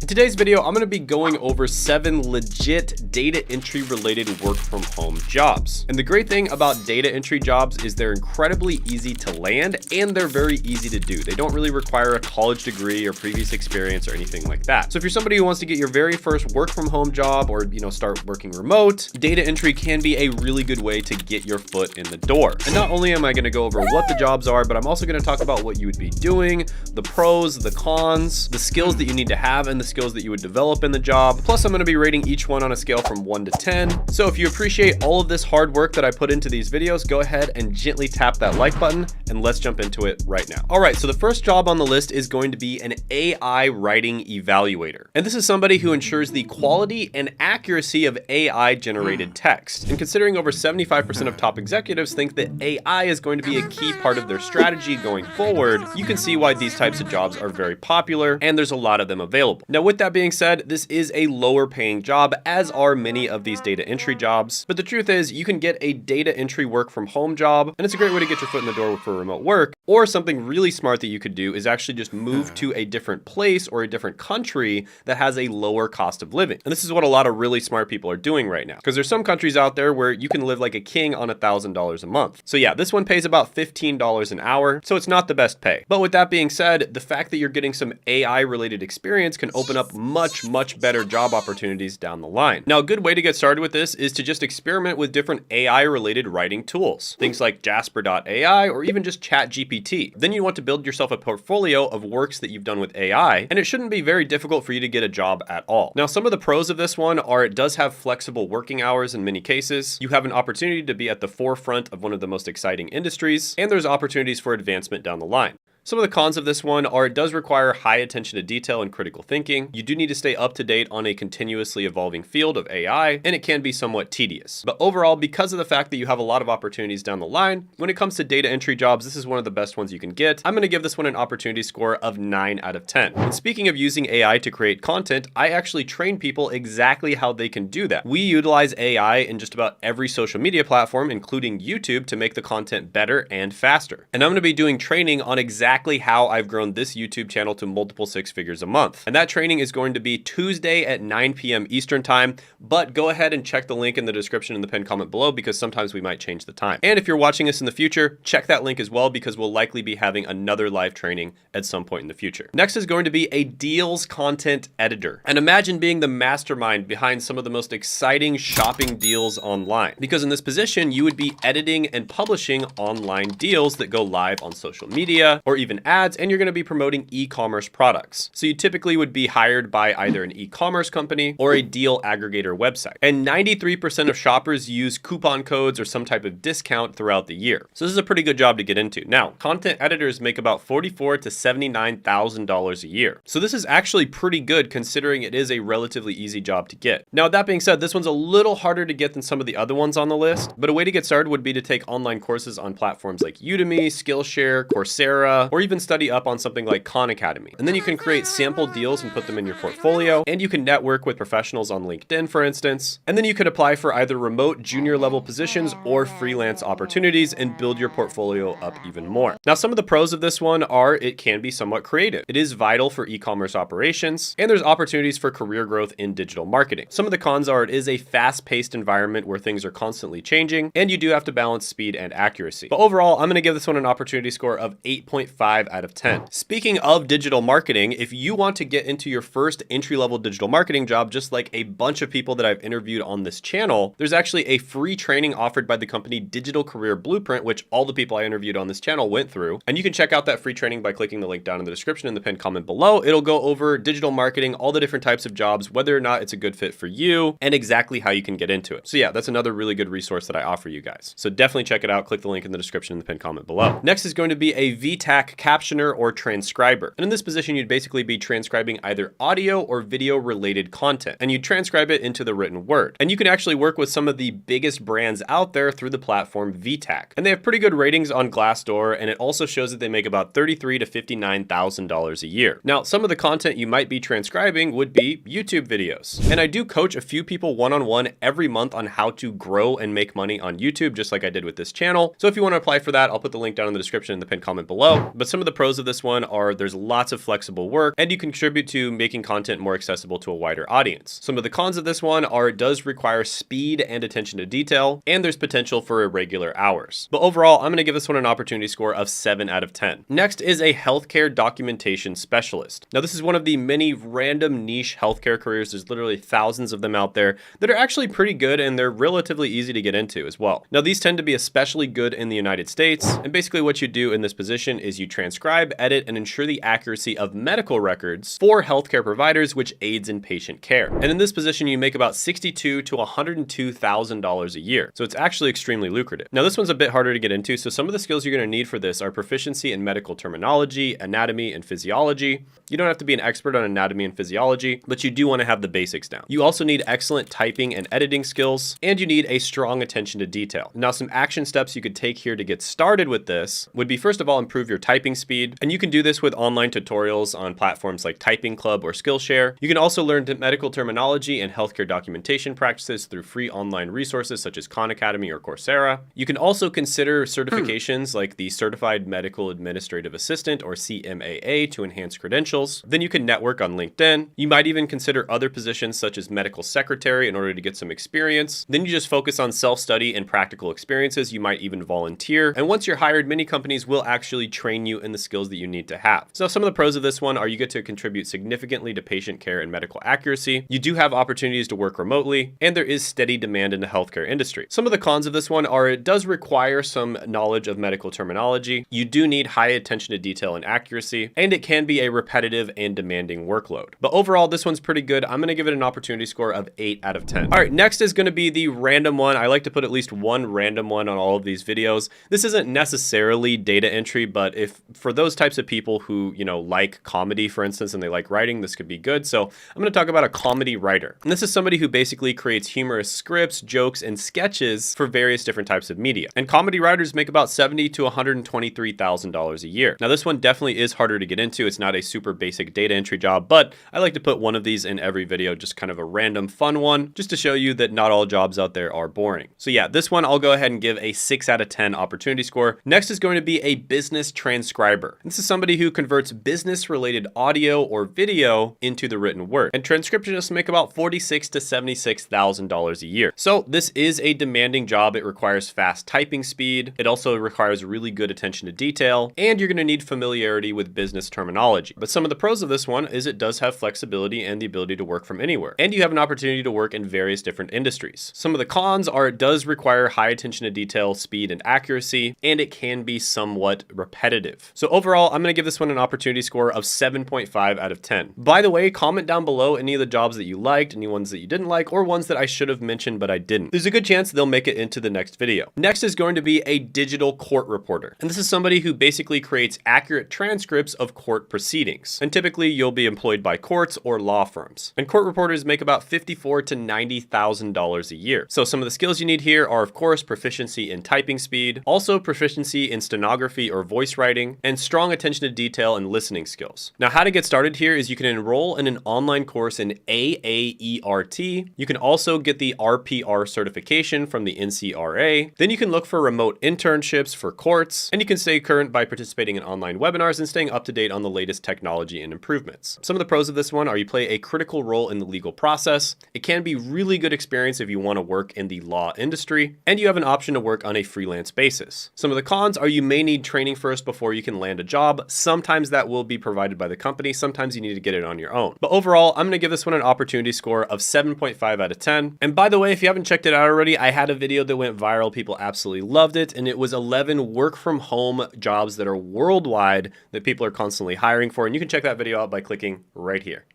In today's video, I'm going to be going over 7 legit data entry related work from home jobs. And the great thing about data entry jobs is they're incredibly easy to land and they're very easy to do. They don't really require a college degree or previous experience or anything like that. So if you're somebody who wants to get your very first work from home job or, start working remote, data entry can be a really good way to get your foot in the door. And not only am I going to go over what the jobs are, but I'm also going to talk about what you would be doing, the pros, the cons, the skills that you need to have, and the skills that you would develop in the job. Plus, I'm going to be rating each one on a scale from 1 to 10. So if you appreciate all of this hard work that I put into these videos, go ahead and gently tap that like button and let's jump into it right now. All right, so the first job on the list is going to be an AI writing evaluator. And this is somebody who ensures the quality and accuracy of AI generated text. And considering over 75% of top executives think that AI is going to be a key part of their strategy going forward, you can see why these types of jobs are very popular and there's a lot of them available. Now, with that being said, this is a lower paying job, as are many of these data entry jobs. But the truth is, you can get a data entry work from home job, and it's a great way to get your foot in the door for remote work. Or something really smart that you could do is actually just move to a different place or a different country that has a lower cost of living. And this is what a lot of really smart people are doing right now, because there's some countries out there where you can live like a king on $1,000 a month. So yeah, this one pays about $15 an hour, so it's not the best pay. But with that being said, the fact that you're getting some AI related experience can open up much better job opportunities down the line. Now, a good way to get started with this is to just experiment with different AI related writing tools, things like Jasper.ai or even just ChatGPT. Then you want to build yourself a portfolio of works that you've done with AI, and it shouldn't be very difficult for you to get a job at all. Now, some of the pros of this one are it does have flexible working hours in many cases. You have an opportunity to be at the forefront of one of the most exciting industries, and there's opportunities for advancement down the line. Some of the cons of this one are it does require high attention to detail and critical thinking. You do need to stay up to date on a continuously evolving field of AI, and it can be somewhat tedious. But overall, because of the fact that you have a lot of opportunities down the line, when it comes to data entry jobs, this is one of the best ones you can get. I'm going to give this one an opportunity score of 9 out of 10. And speaking of using AI to create content, I actually train people exactly how they can do that. We utilize AI in just about every social media platform, including YouTube, to make the content better and faster. And I'm going to be doing training on exactly how I've grown this YouTube channel to multiple 6 figures a month. And that training is going to be Tuesday at 9 p.m. Eastern time, but go ahead and check the link in the description in the pinned comment below, because sometimes we might change the time. And if you're watching this in the future, check that link as well, because we'll likely be having another live training at some point in the future. Next is going to be a deals content editor. And imagine being the mastermind behind some of the most exciting shopping deals online, because in this position, you would be editing and publishing online deals that go live on social media or even ads, and you're going to be promoting e-commerce products. So you typically would be hired by either an e-commerce company or a deal aggregator website. And 93% of shoppers use coupon codes or some type of discount throughout the year. So this is a pretty good job to get into. Now, content editors make about $44,000 to $79,000 a year. So this is actually pretty good considering it is a relatively easy job to get. Now, with that being said, this one's a little harder to get than some of the other ones on the list, but a way to get started would be to take online courses on platforms like Udemy, Skillshare, Coursera, or even study up on something like Khan Academy. And then you can create sample deals and put them in your portfolio, and you can network with professionals on LinkedIn, for instance. And then you could apply for either remote junior level positions or freelance opportunities and build your portfolio up even more. Now, some of the pros of this one are it can be somewhat creative. It is vital for e-commerce operations, and there's opportunities for career growth in digital marketing. Some of the cons are it is a fast-paced environment where things are constantly changing, and you do have to balance speed and accuracy. But overall, I'm going to give this one an opportunity score of 8.5 out of 10. Speaking of digital marketing, if you want to get into your first entry-level digital marketing job, just like a bunch of people that I've interviewed on this channel, there's actually a free training offered by the company Digital Career Blueprint, which all the people I interviewed on this channel went through. And you can check out that free training by clicking the link down in the description in the pinned comment below. It'll go over digital marketing, all the different types of jobs, whether or not it's a good fit for you, and exactly how you can get into it. So yeah, that's another really good resource that I offer you guys. So definitely check it out. Click the link in the description in the pinned comment below. Next is going to be a VTAC captioner or transcriber. And in this position, you'd basically be transcribing either audio or video related content, and you'd transcribe it into the written word. And you can actually work with some of the biggest brands out there through the platform VTAC. And they have pretty good ratings on Glassdoor, and it also shows that they make about $33,000 to $59,000 a year. Now, some of the content you might be transcribing would be YouTube videos. And I do coach a few people one-on-one every month on how to grow and make money on YouTube, just like I did with this channel. So if you want to apply for that, I'll put the link down in the description in the pinned comment below. But some of the pros of this one are there's lots of flexible work and you contribute to making content more accessible to a wider audience. Some of the cons of this one are it does require speed and attention to detail, and there's potential for irregular hours. But overall, I'm going to give this one an opportunity score of 7 out of 10. Next is a healthcare documentation specialist. Now, this is one of the many random niche healthcare careers. There's literally thousands of them out there that are actually pretty good, and they're relatively easy to get into as well. Now, these tend to be especially good in the United States, and basically what you do in this position is you transcribe, edit, and ensure the accuracy of medical records for healthcare providers, which aids in patient care. And in this position, you make about $62,000 to $102,000 a year. So it's actually extremely lucrative. Now, this one's a bit harder to get into. So some of the skills you're going to need for this are proficiency in medical terminology, anatomy, and physiology. You don't have to be an expert on anatomy and physiology, but you do want to have the basics down. You also need excellent typing and editing skills, and you need a strong attention to detail. Now, some action steps you could take here to get started with this would be, first of all, improve your typing speed. And you can do this with online tutorials on platforms like Typing Club or Skillshare. You can also learn medical terminology and healthcare documentation practices through free online resources such as Khan Academy or Coursera. You can also consider certifications like the Certified Medical Administrative Assistant or CMAA to enhance credentials. Then you can network on LinkedIn. You might even consider other positions such as medical secretary in order to get some experience. Then you just focus on self-study and practical experiences. You might even volunteer. And once you're hired, many companies will actually train you in the skills that you need to have. So some of the pros of this one are you get to contribute significantly to patient care and medical accuracy. You do have opportunities to work remotely, and there is steady demand in the healthcare industry. Some of the cons of this one are it does require some knowledge of medical terminology. You do need high attention to detail and accuracy, and it can be a repetitive and demanding workload. But overall, this one's pretty good. I'm going to give it an opportunity score of 8 out of 10. All right, next is going to be the random one. I like to put at least one random one on all of these videos. This isn't necessarily data entry, but if for those types of people who, like comedy, for instance, and they like writing, this could be good. So I'm going to talk about a comedy writer. And this is somebody who basically creates humorous scripts, jokes, and sketches for various different types of media. And comedy writers make about $70,000 to $123,000 a year. Now, this one definitely is harder to get into. It's not a super basic data entry job, but I like to put one of these in every video, just kind of a random fun one, just to show you that not all jobs out there are boring. So yeah, this one I'll go ahead and give a 6 out of 10 opportunity score. Next is going to be a business transcriber. This is somebody who converts business-related audio or video into the written word. And transcriptionists make about $46,000 to $76,000 a year. So this is a demanding job. It requires fast typing speed. It also requires really good attention to detail, and you're going to need familiarity with business terminology. But some of the pros of this one is it does have flexibility and the ability to work from anywhere. And you have an opportunity to work in various different industries. Some of the cons are it does require high attention to detail, speed, and accuracy, and it can be somewhat repetitive. So overall, I'm going to give this one an opportunity score of 7.5 out of 10. By the way, comment down below any of the jobs that you liked, any ones that you didn't like, or ones that I should have mentioned but I didn't. There's a good chance they'll make it into the next video. Next is going to be a digital court reporter. And this is somebody who basically creates accurate transcripts of court proceedings. And typically you'll be employed by courts or law firms. And court reporters make about $54,000 to $90,000 a year. So some of the skills you need here are, of course, proficiency in typing speed, also proficiency in stenography or voice writing, and strong attention to detail and listening skills. Now, how to get started here is you can enroll in an online course in AAERT. You can also get the RPR certification from the NCRA. Then you can look for remote internships for courts, and you can stay current by participating in online webinars and staying up to date on the latest technology and improvements. Some of the pros of this one are you play a critical role in the legal process. It can be really good experience if you want to work in the law industry, and you have an option to work on a freelance basis. Some of the cons are you may need training first before you can land a job. Sometimes that will be provided by the company. Sometimes you need to get it on your own. But overall, I'm going to give this one an opportunity score of 7.5 out of 10. And by the way, if you haven't checked it out already, I had a video that went viral. People absolutely loved it. And it was 11 work from home jobs that are worldwide that people are constantly hiring for. And you can check that video out by clicking right here.